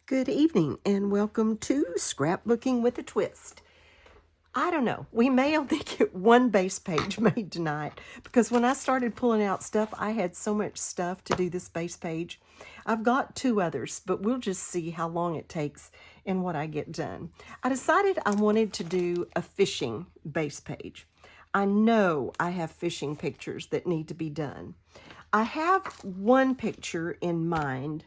Good evening and welcome to Scrapbooking with a Twist. I don't know, we may only get one base page made tonight because when I started pulling out stuff, I had so much stuff to do this base page. I've got two others, but we'll just see how long it takes and what I get done. I decided I wanted to do a fishing base page. I know I have fishing pictures that need to be done. I have one picture in mind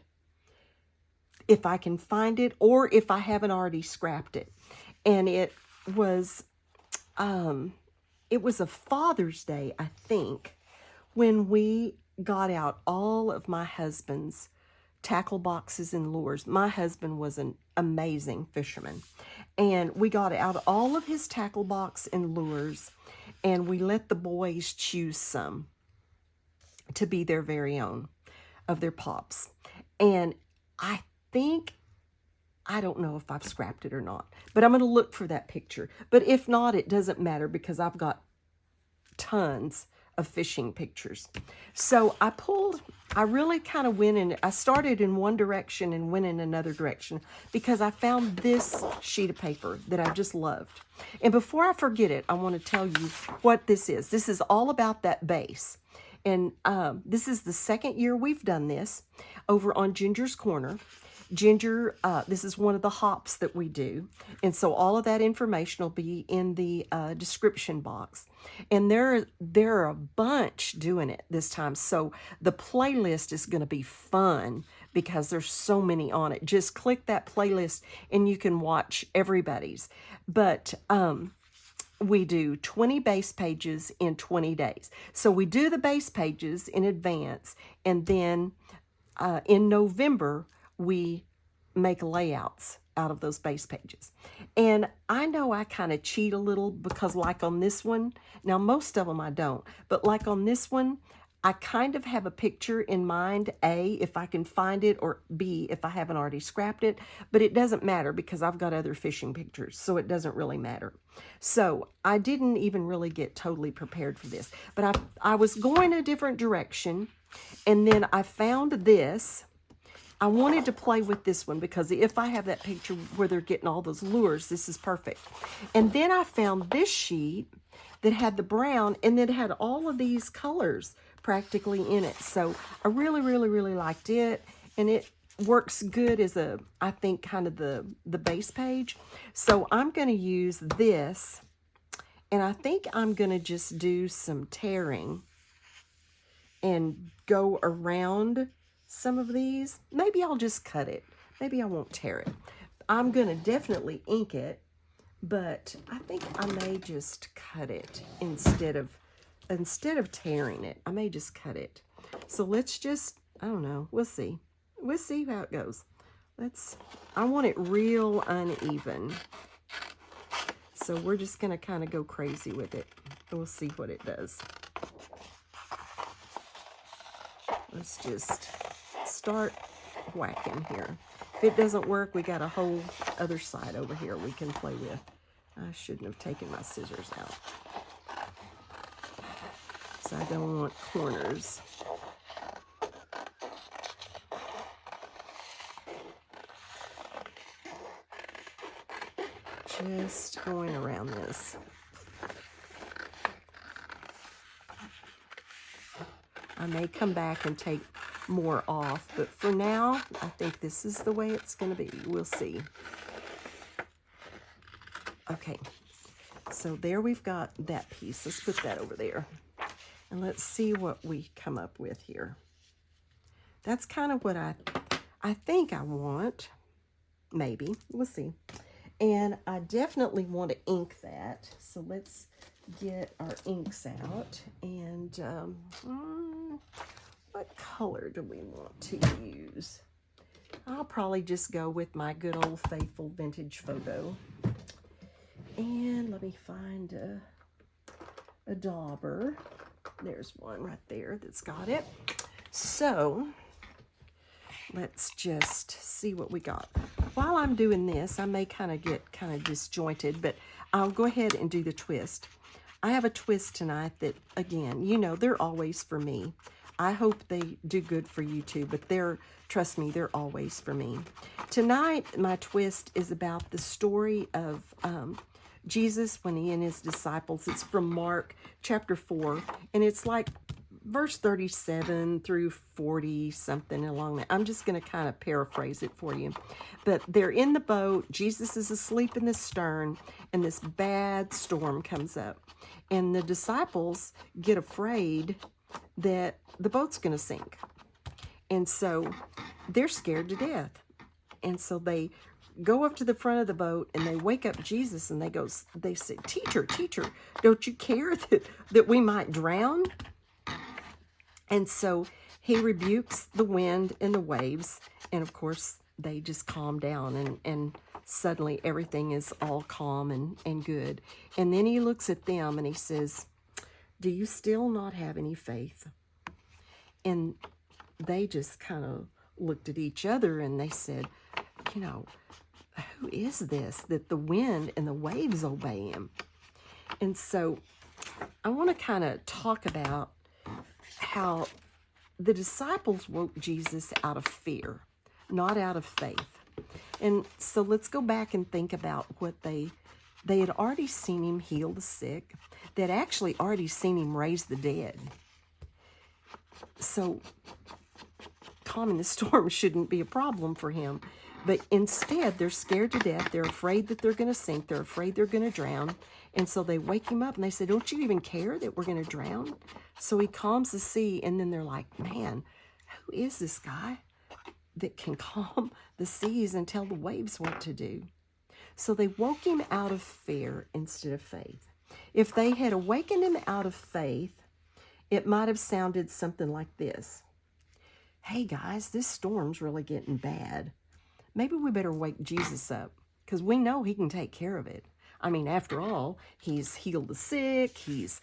if I can find it or if I haven't already scrapped it. And it was a Father's Day, I think, when we got out all of my husband's tackle boxes and lures. My husband was an amazing fisherman. And we got out all of his tackle box and lures, and we let the boys choose some to be their very own of their pops. And I don't know if I've scrapped it or not, but I'm going to look for that picture. But if not, it doesn't matter because I've got tons of fishing pictures. So I really kind of I started in one direction and went in another direction because I found this sheet of paper that I just loved. And before I forget it, I want to tell you what this is. This is all about that base. And this is the second year we've done this over on Ginger's Corner. Ginger, this is one of the hops that we do. And so all of that information will be in the description box. And there are a bunch doing it this time. So the playlist is going to be fun because there's so many on it. Just click that playlist and you can watch everybody's. But we do 20 base pages in 20 days. So we do the base pages in advance, and then in November, we make layouts out of those base pages. And I know I kind of cheat a little because like on this one, now most of them I don't, but like on this one, I kind of have a picture in mind, A, if I can find it, or B, if I haven't already scrapped it, but it doesn't matter because I've got other fishing pictures, so it doesn't really matter. So I didn't even really get totally prepared for this, but I was going a different direction, and then I found this. I wanted to play with this one because if I have that picture where they're getting all those lures, this is perfect. And then I found this sheet that had the brown and then had all of these colors practically in it. So I really, really, really liked it. And it works good as I think, kind of the base page. So I'm going to use this. And I think I'm going to just do some tearing and go around some of these. Maybe I'll just cut it. Maybe I won't tear it. I'm going to definitely ink it, but I think I may just cut it instead of tearing it. I may just cut it. So let's just, I don't know, we'll see. We'll see how it goes. I want it real uneven. So we're just going to kind of go crazy with it. We'll see what it does. Let's just start whacking here. If it doesn't work, we got a whole other side over here we can play with. I shouldn't have taken my scissors out. So I don't want corners. Just going around this. I may come back and take more off, but for now, I think this is the way it's going to be. We'll see. Okay, so there we've got that piece. Let's put that over there. And let's see what we come up with here. That's kind of what I think I want. Maybe. We'll see. And I definitely want to ink that. So let's get our inks out. And what color do we want to use? I'll probably just go with my good old faithful vintage photo. And let me find a dauber. There's one right there that's got it. So let's just see what we got. While I'm doing this, I may get disjointed, but I'll go ahead and do the twist. I have a twist tonight that, again, you know, they're always for me. I hope they do good for you too, but trust me, they're always for me. Tonight, my twist is about the story of Jesus when he and his disciples. It's from Mark chapter 4, and it's like verse 37 through 40, something along that. I'm just going to kind of paraphrase it for you. But they're in the boat. Jesus is asleep in the stern, and this bad storm comes up. And the disciples get afraid that the boat's going to sink. And so they're scared to death. And so they go up to the front of the boat and they wake up Jesus and they say, Teacher, don't you care that we might drown? And so he rebukes the wind and the waves. And of course, they just calm down and suddenly everything is all calm and good. And then he looks at them and he says, do you still not have any faith? And they just kind of looked at each other and they said, who is this that the wind and the waves obey him? And so I want to kind of talk about how the disciples woke Jesus out of fear, not out of faith. And so let's go back and think about what they had already seen him heal the sick. They had actually already seen him raise the dead. So calming the storm shouldn't be a problem for him. But instead, they're scared to death. They're afraid that they're going to sink. They're afraid they're going to drown. And so they wake him up and they say, don't you even care that we're going to drown? So he calms the sea. And then they're like, man, who is this guy that can calm the seas and tell the waves what to do? So they woke him out of fear instead of faith. If they had awakened him out of faith, it might have sounded something like this. Hey guys, this storm's really getting bad. Maybe we better wake Jesus up because we know he can take care of it. I mean, after all, he's healed the sick. He's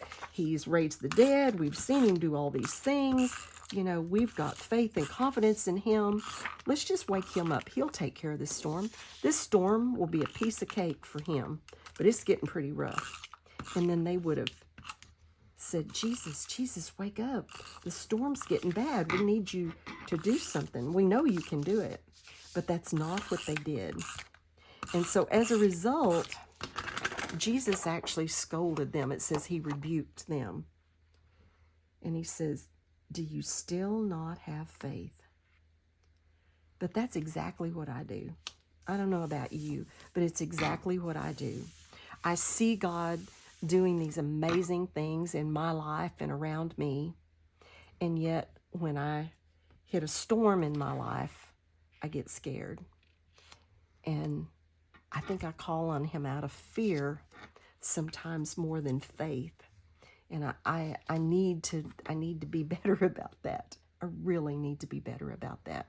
raised the dead. We've seen him do all these things. We've got faith and confidence in him. Let's just wake him up. He'll take care of this storm. This storm will be a piece of cake for him, but it's getting pretty rough. And then they would have said, Jesus, wake up. The storm's getting bad. We need you to do something. We know you can do it. But that's not what they did. And so as a result, Jesus actually scolded them. It says he rebuked them. And he says, do you still not have faith? But that's exactly what I do. I don't know about you, but it's exactly what I do. I see God doing these amazing things in my life and around me. And yet, when I hit a storm in my life, I get scared. And I think I call on him out of fear sometimes more than faith. And I need to be better about that. I really need to be better about that.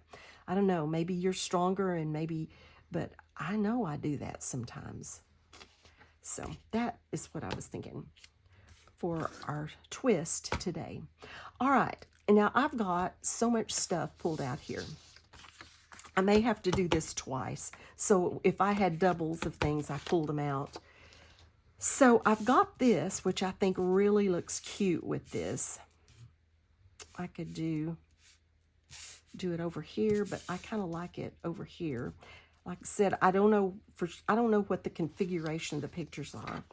I don't know, maybe you're stronger but I know I do that sometimes. So that is what I was thinking for our twist today. All right, and now I've got so much stuff pulled out here. I may have to do this twice. So if I had doubles of things, I pulled them out. So I've got this, which I think really looks cute with this. I could do it over here, but I kind of like it over here. Like I said, I don't know what the configuration of the pictures are.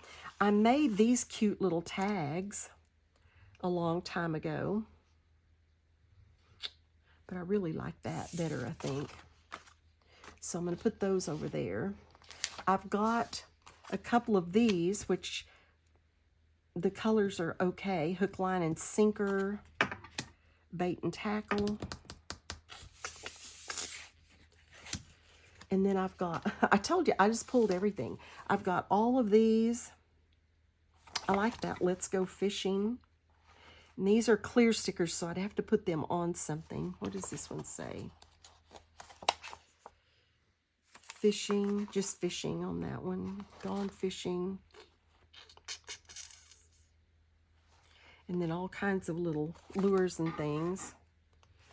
I made these cute little tags a long time ago, but I really like that better, I think. So I'm going to put those over there. I've got a couple of these, which the colors are okay. Hook, line, and sinker, bait and tackle. And then I've got, I told you, I just pulled everything. I've got all of these. I like that Let's Go Fishing. And these are clear stickers, so I'd have to put them on something. What does this one say? Fishing, just fishing on that one. Gone fishing. And then all kinds of little lures and things.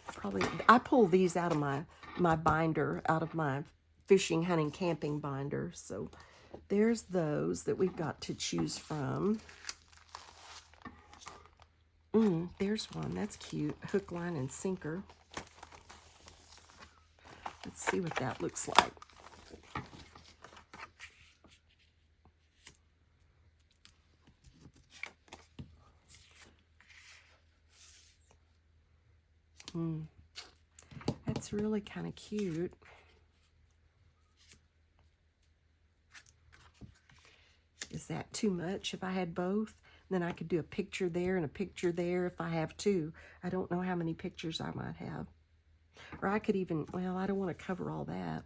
Probably, I pull these out of my binder, out of my fishing, hunting, camping binder. So there's those that we've got to choose from. There's one. That's cute. Hook, line, and sinker. Let's see what that looks like. That's really kind of cute. Is that too much if I had both? Then I could do a picture there and a picture there if I have two. I don't know how many pictures I might have. Or I could even, well, I don't want to cover all that.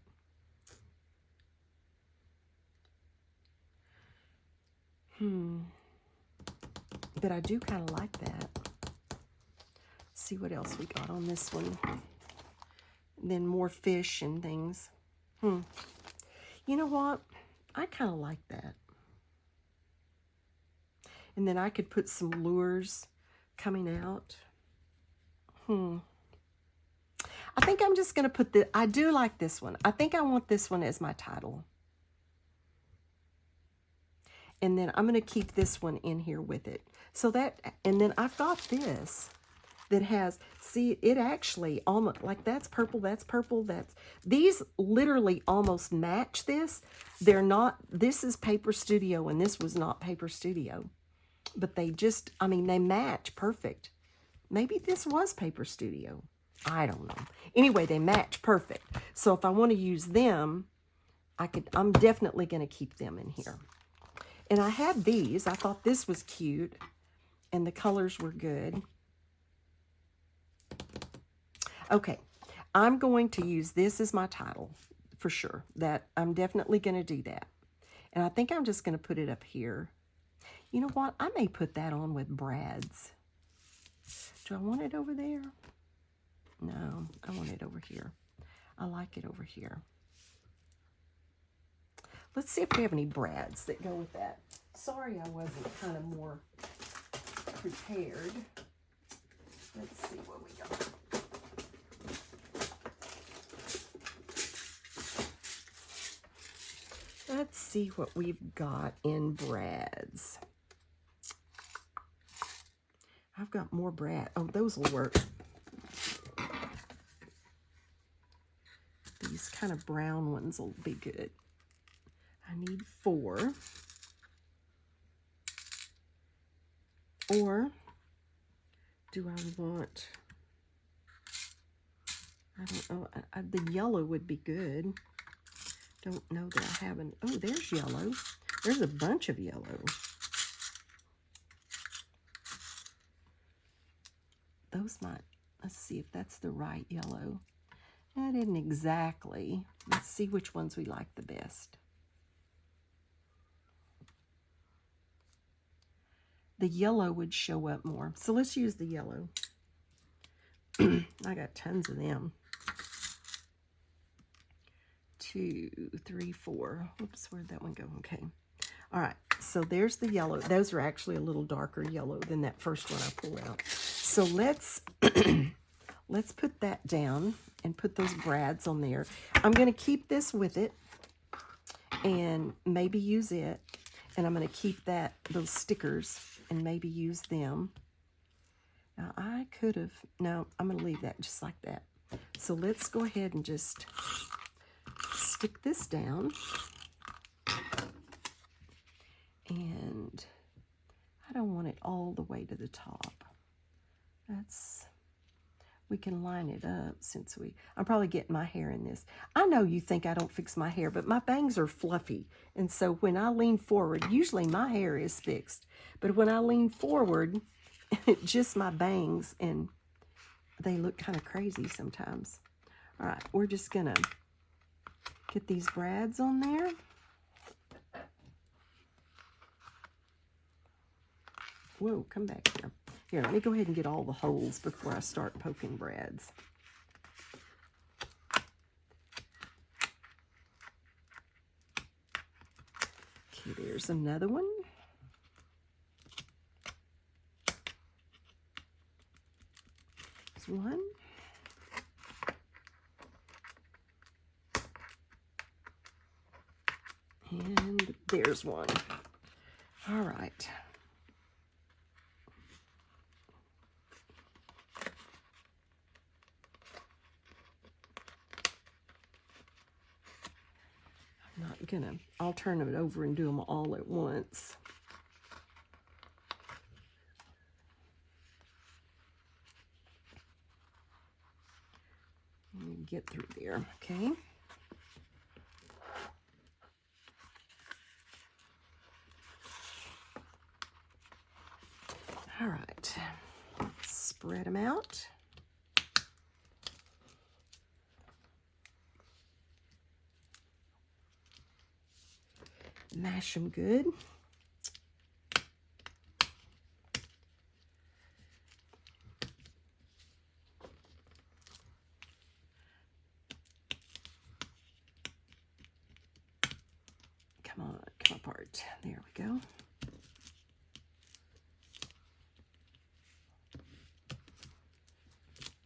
But I do kind of like that. See what else we got on this one. And then more fish and things. You know what? I kind of like that. And then I could put some lures coming out. I think I'm just going to put I do like this one. I think I want this one as my title. And then I'm going to keep this one in here with it. So that, and then I've got this that has, see, it actually almost, like that's purple, these literally almost match this. They're not, this is Paper Studio and this was not Paper Studio. But they just, I mean, they match perfect. Maybe this was Paper Studio. I don't know. Anyway, they match perfect. So if I want to use them, I'm definitely going to keep them in here. And I had these. I thought this was cute. And the colors were good. Okay. I'm going to use this as my title for sure. That I'm definitely going to do that. And I think I'm just going to put it up here. You know what? I may put that on with Brad's. Do I want it over there? No, I want it over here. I like it over here. Let's see if we have any Brads that go with that. Sorry I wasn't kind of more prepared. Let's see what we got. Let's see what we've got in Brad's. I've got more Brad. Oh, those will work. These kind of brown ones will be good. I need 4. Or do I want, I don't know, the yellow would be good. Don't know that I haven't. Oh, there's yellow. There's a bunch of yellow. Those might, let's see if that's the right yellow. That isn't exactly. Let's see which ones we like the best. The yellow would show up more. So let's use the yellow. I got tons of them. 2, 3, 4. Whoops, where'd that one go? Okay. All right, so there's the yellow. Those are actually a little darker yellow than that first one I pulled out. So let's let's put that down and put those Brads on there. I'm going to keep this with it and maybe use it. And I'm going to keep those stickers and maybe use them. Now I could have, no, I'm going to leave that just like that. So let's go ahead and just stick this down. And I don't want it all the way to the top. We can line it up since I'm probably getting my hair in this. I know you think I don't fix my hair, but my bangs are fluffy. And so when I lean forward, usually my hair is fixed. But when I lean forward, just my bangs, and they look kind of crazy sometimes. All right, we're just going to get these Brads on there. Whoa, come back here. Here, let me go ahead and get all the holes before I start poking Brads. Okay, there's another one. There's one. And there's one. All right. Not gonna, I'll turn it over and do them all at once. Let me get through there, okay? All right, let's spread them out. Mash them good. Come on, come apart. There we go.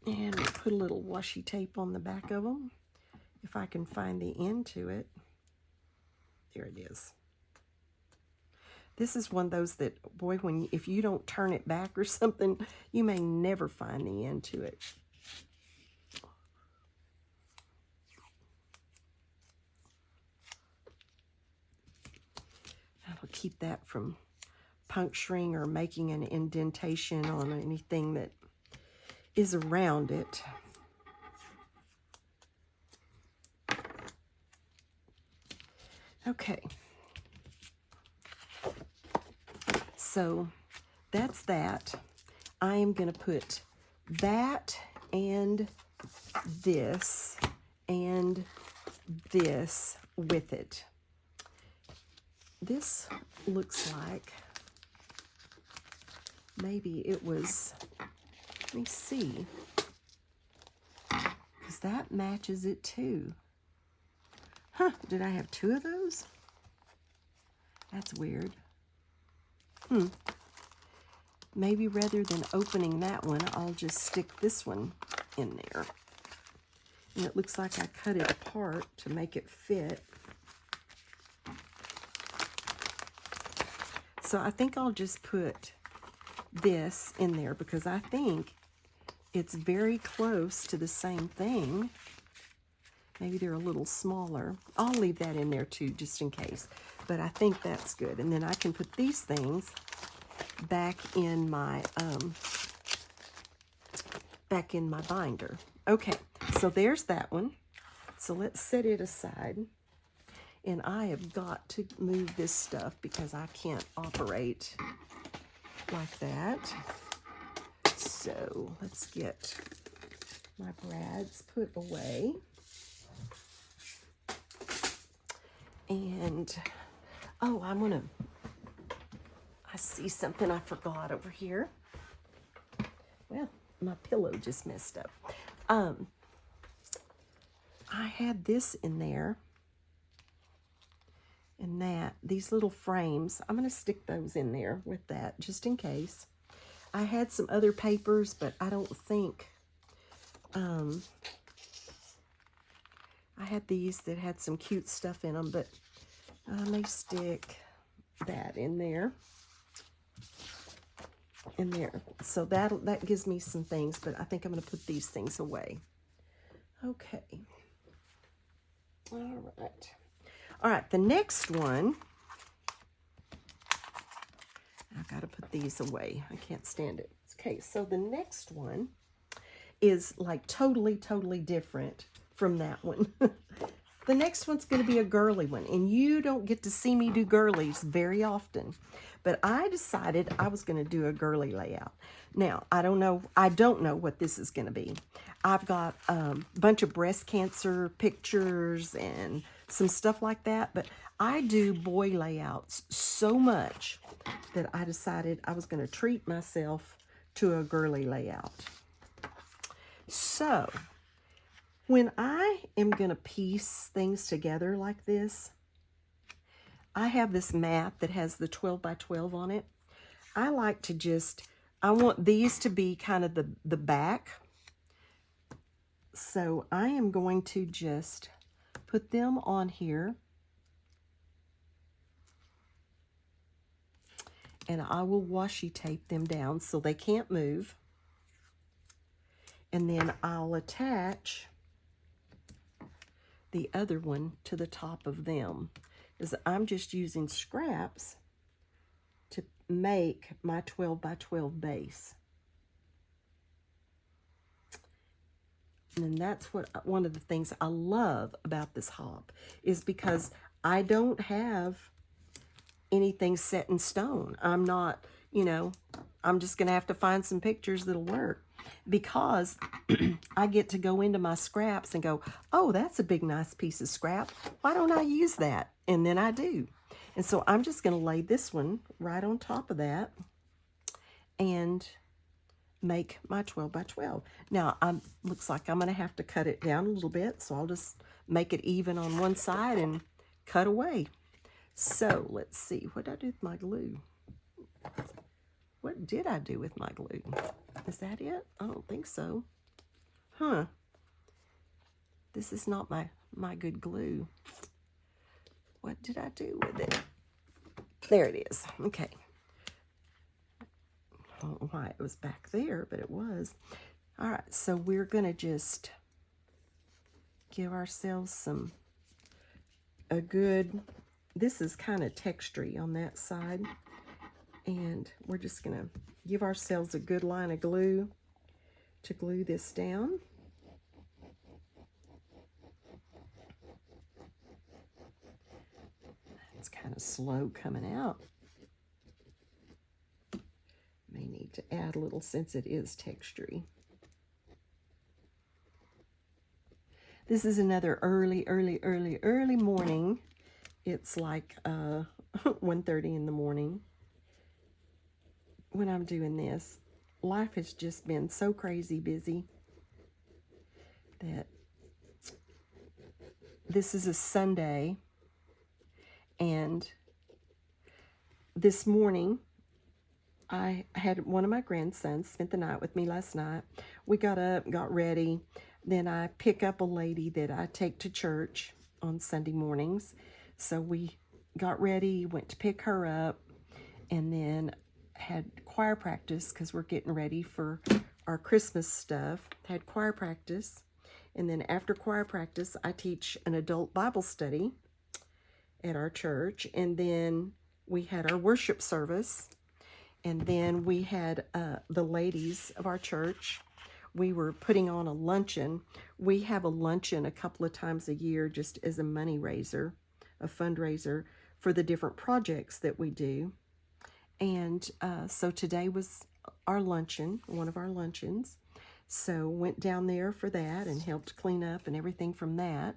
And we'll put a little washi tape on the back of them, if I can find the end to it. There it is. This is one of those that, boy, if you don't turn it back or something, you may never find the end to it. That'll keep that from puncturing or making an indentation on anything that is around it. Okay. So that's that. I am going to put that and this with it. This looks like maybe it was, let me see, because that matches it too. Huh, did I have two of those? That's weird. Maybe rather than opening that one, I'll just stick this one in there. And it looks like I cut it apart to make it fit. So I think I'll just put this in there because I think it's very close to the same thing. Maybe they're a little smaller. I'll leave that in there too, just in case. But I think that's good. And then I can put these things back in my binder. Okay, so there's that one. So let's set it aside. And I have got to move this stuff because I can't operate like that. So let's get my brads put away. And, oh, I see something I forgot over here. Well, my pillow just messed up. I had this in there. And these little frames, I'm going to stick those in there with that, just in case. I had some other papers, but I don't think, I had these that had some cute stuff in them, but I may stick that in there. So that gives me some things, but I think I'm going to put these things away. Okay. All right. All right, the next one, I've got to put these away. I can't stand it. Okay, so the next one is like totally different from that one. The next one's going to be a girly one, and you don't get to see me do girlies very often. But I decided I was going to do a girly layout. Now, I don't know what this is going to be. I've got a bunch of breast cancer pictures and some stuff like that, but I do boy layouts so much that I decided I was going to treat myself to a girly layout. So, when I am going to piece things together like this, I have this mat that has the 12 by 12 on it. I like to I want these to be kind of the back. So I am going to just put them on here. And I will washi tape them down so they can't move. And then I'll attach the other one to the top of them. Is I'm just using scraps to make my 12 by 12 base. And that's what one of the things I love about this hop is because I don't have anything set in stone. I'm not, you know, I'm just going to have to find some pictures that'll work because I get to go into my scraps and go, oh, that's a big, nice piece of scrap. Why don't I use that? And then I do. And so I'm just going to lay this one right on top of that and make my 12 by 12. Now, looks like I'm going to have to cut it down a little bit, so I'll just make it even on one side and cut away. So, let's see. What did I do with my glue? What did I do with my glue? Is that it? I don't think so. Huh. This is not my good glue. What did I do with it? There it is. Okay. I don't know why it was back there, but it was. All right, so we're going to just give ourselves a good, this is kind of textury on that side. And we're just going to give ourselves a good line of glue to glue this down. It's kind of slow coming out. May need to add a little since it is textury. This is another early morning. It's like 1:30 in the morning when I'm doing this. Life has just been so crazy busy that this is a Sunday, and this morning I had one of my grandsons spent the night with me last night. We got up, got ready. Then I pick up a lady that I take to church on Sunday mornings. So we got ready, went to pick her up, and then had choir practice because we're getting ready for our Christmas stuff. Had choir practice. And then after choir practice, I teach an adult Bible study at our church. And then we had our worship service. And then we had the ladies of our church. We were putting on a luncheon. We have a luncheon a couple of times a year just as a money raiser, a fundraiser for the different projects that we do. And so today was our luncheon, one of our luncheons. So went down there for that and helped clean up and everything from that.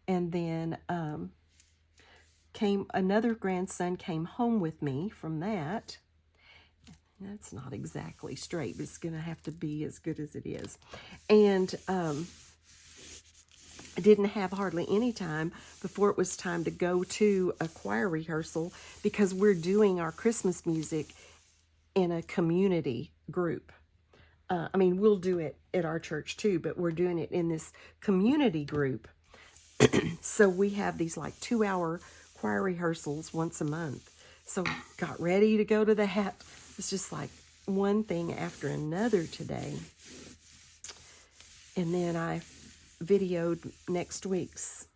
And then another grandson came home with me from that. That's not exactly straight, but it's going to have to be as good as it is. And I didn't have hardly any time before it was time to go to a choir rehearsal because we're doing our Christmas music in a community group. I mean, we'll do it at our church too, but we're doing it in this community group. So we have these like 2-hour choir rehearsals once a month. So got ready to go to that. It's just like one thing after another today. And then I videoed next week's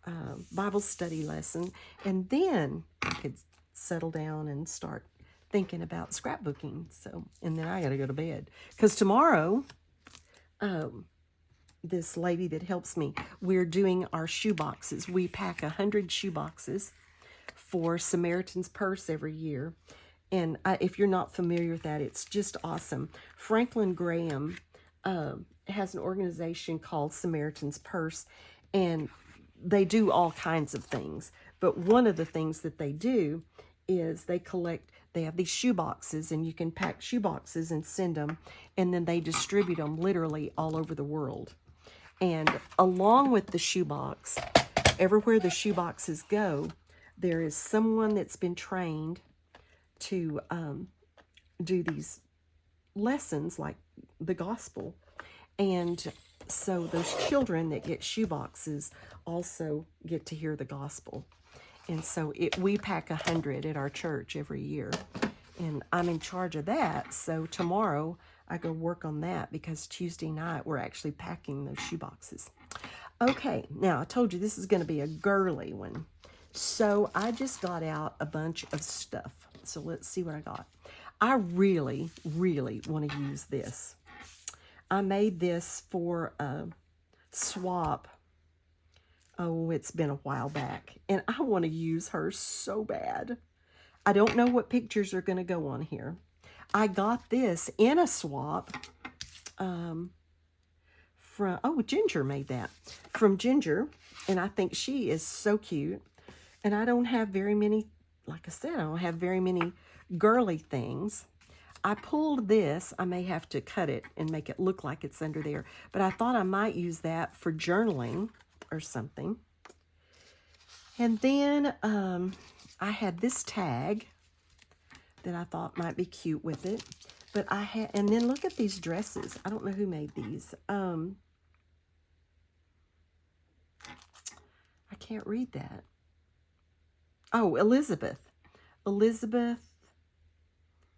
Bible study lesson. And then I could settle down and start thinking about scrapbooking. So, and then I got to go to bed. Because tomorrow, this lady that helps me, we're doing our shoe boxes. We pack 100 shoe boxes for Samaritan's Purse every year. And if you're not familiar with that, it's just awesome. Franklin Graham has an organization called Samaritan's Purse, and they do all kinds of things. But one of the things that they do is they have these shoe boxes, and you can pack shoe boxes and send them, and then they distribute them literally all over the world. And along with the shoe box, everywhere the shoe boxes go, there is someone that's been trained to do these lessons like the gospel. And so those children that get shoe boxes also get to hear the gospel. And so we pack 100 at our church every year. And I'm in charge of that. So tomorrow I go work on that because Tuesday night we're actually packing those shoe boxes. Okay, now I told you this is going to be a girly one. So I just got out a bunch of stuff. So let's see what I got. I really, really want to use this. I made this for a swap. Oh, it's been a while back. And I want to use her so bad. I don't know what pictures are going to go on here. I got this in a swap from, oh, Ginger made that. From Ginger. And I think she is so cute. And I don't have very many, like I said, I don't have very many girly things. I pulled this. I may have to cut it and make it look like it's under there. But I thought I might use that for journaling or something. And then I had this tag that I thought might be cute with it. But I had, and then look at these dresses. I don't know who made these. I can't read that. Oh, Elizabeth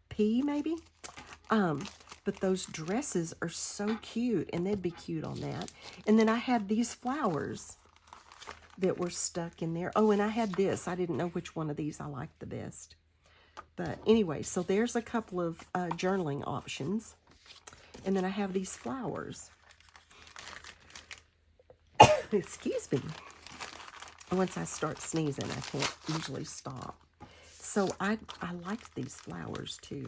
P, maybe? But those dresses are so cute, and they'd be cute on that. And then I had these flowers that were stuck in there. Oh, and I had this. I didn't know which one of these I liked the best. But anyway, so there's a couple of journaling options. And then I have these flowers. Excuse me. Once I start sneezing, I can't usually stop. So I like these flowers too.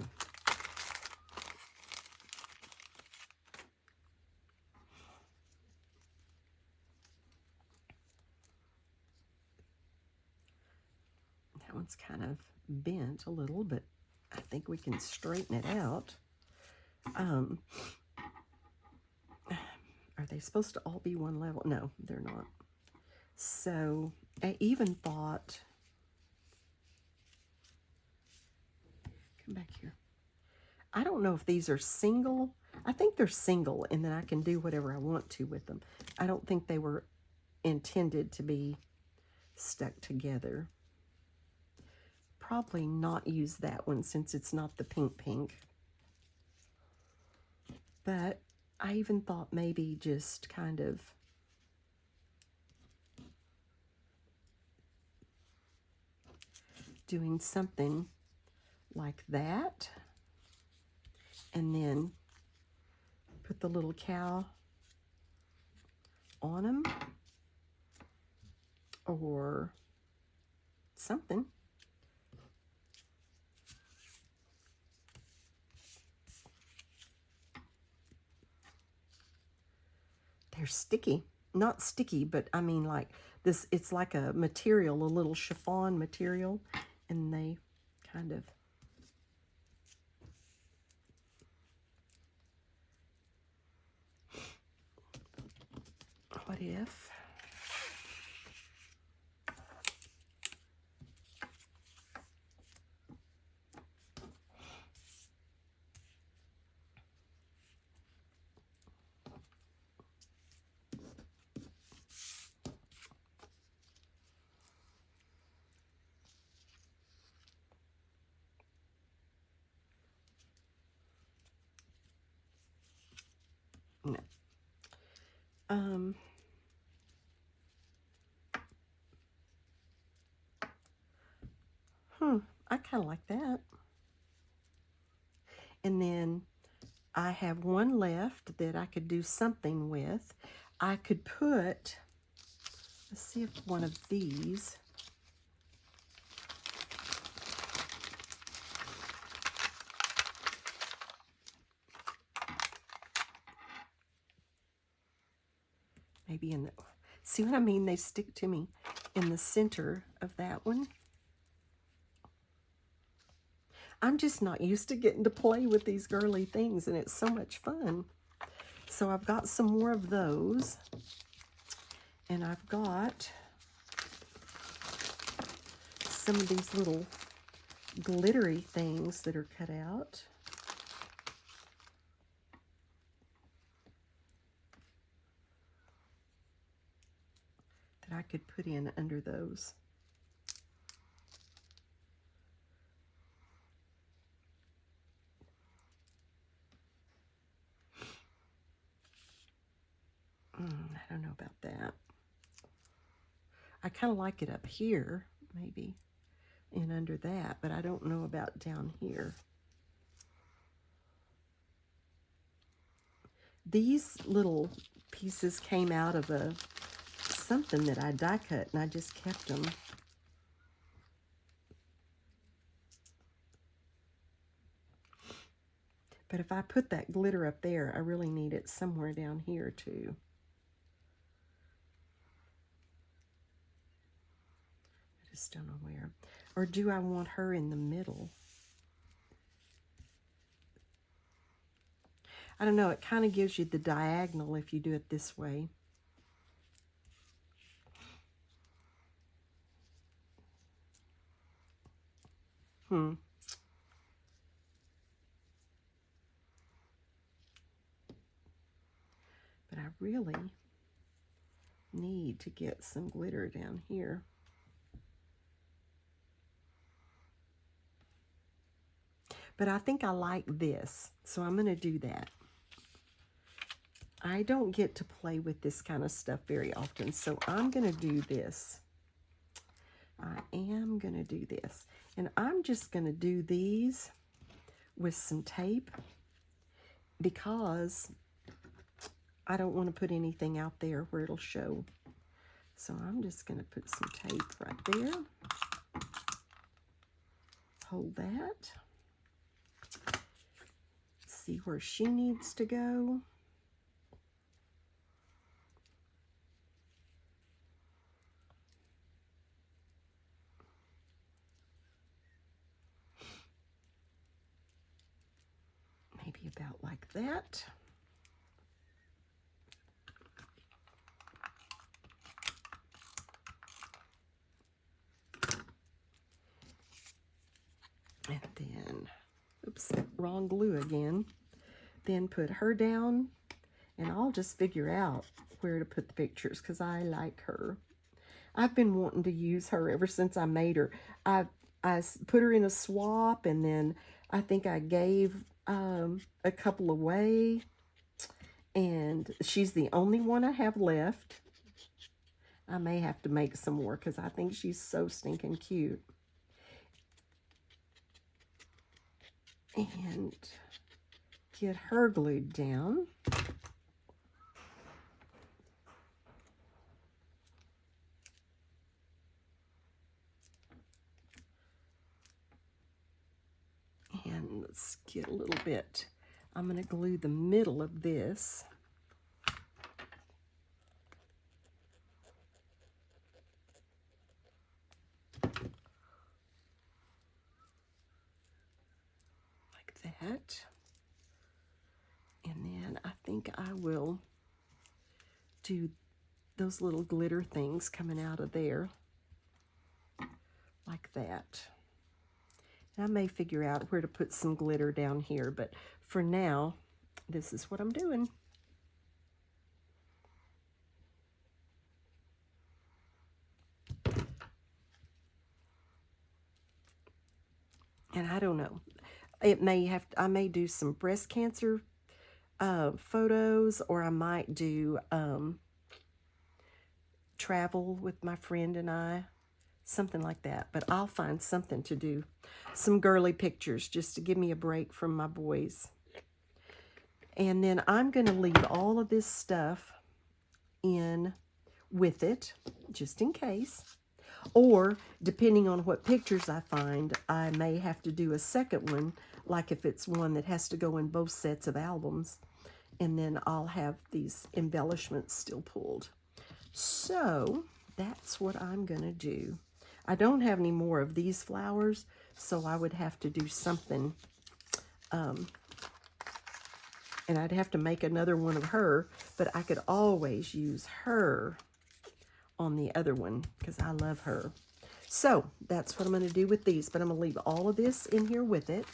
That one's kind of bent a little, but I think we can straighten it out. Are they supposed to all be one level? No, they're not. So I even thought, come back here. I don't know if these are single. I think they're single, and then I can do whatever I want to with them. I don't think they were intended to be stuck together. Probably not use that one since it's not the pink. But I even thought maybe just kind of doing something like that, and then put the little cow on them, or something. They're sticky. Not sticky, but I mean like this, it's like a material, a little chiffon material, and they kind of, what if? No. I kind of like that. And then I have one left that I could do something with. I could put, let's see if one of these, maybe in the, see what I mean? They stick to me in the center of that one. I'm just not used to getting to play with these girly things, and it's so much fun. So I've got some more of those, and I've got some of these little glittery things that are cut out. That I could put in under those. I don't know about that. I kind of like it up here, maybe, and under that, but I don't know about down here. These little pieces came out of something that I die cut, and I just kept them. But if I put that glitter up there, I really need it somewhere down here too. I just don't know where. Or do I want her in the middle? I don't know. It kind of gives you the diagonal if you do it this way. But I really need to get some glitter down here. But I think I like this, so I'm going to do that. I don't get to play with this kind of stuff very often, so I'm going to do this. I am going to do this. And I'm just going to do these with some tape because I don't want to put anything out there where it'll show. So I'm just going to put some tape right there. Hold that. See where she needs to go. Maybe about like that. And then, oops, wrong glue again. Then put her down, and I'll just figure out where to put the pictures because I like her. I've been wanting to use her ever since I made her. I put her in a swap, and then I think I gave a couple away, and she's the only one I have left. I may have to make some more because I think she's so stinking cute. And get her glued down. And let's get a little bit. I'm going to glue the middle of this. Like that. And then I think I will do those little glitter things coming out of there. Like that. I may figure out where to put some glitter down here, but for now, this is what I'm doing. And I don't know. It may have, I may do some breast cancer photos, or I might do travel with my friend and I. Something like that, but I'll find something to do. Some girly pictures just to give me a break from my boys. And then I'm going to leave all of this stuff in with it, just in case. Or, depending on what pictures I find, I may have to do a second one, like if it's one that has to go in both sets of albums. And then I'll have these embellishments still pulled. So, that's what I'm going to do. I don't have any more of these flowers, so I would have to do something. And I'd have to make another one of her, but I could always use her on the other one because I love her. So that's what I'm going to do with these, but I'm going to leave all of this in here with it.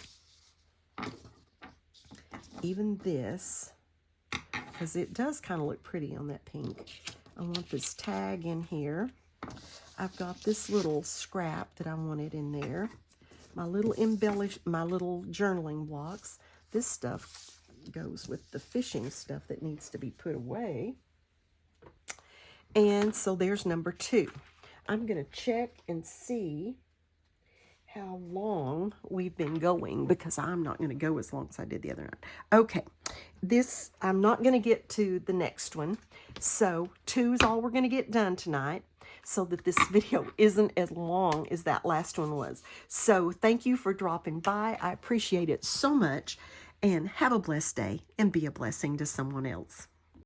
Even this, because it does kind of look pretty on that pink. I want this tag in here. I've got this little scrap that I wanted in there. My little my little journaling blocks. This stuff goes with the fishing stuff that needs to be put away. And so there's number 2. I'm going to check and see how long we've been going, because I'm not going to go as long as I did the other night. Okay, this, I'm not going to get to the next one. So 2 is all we're going to get done tonight, so that this video isn't as long as that last one was. So thank you for dropping by. I appreciate it so much, and have a blessed day and be a blessing to someone else.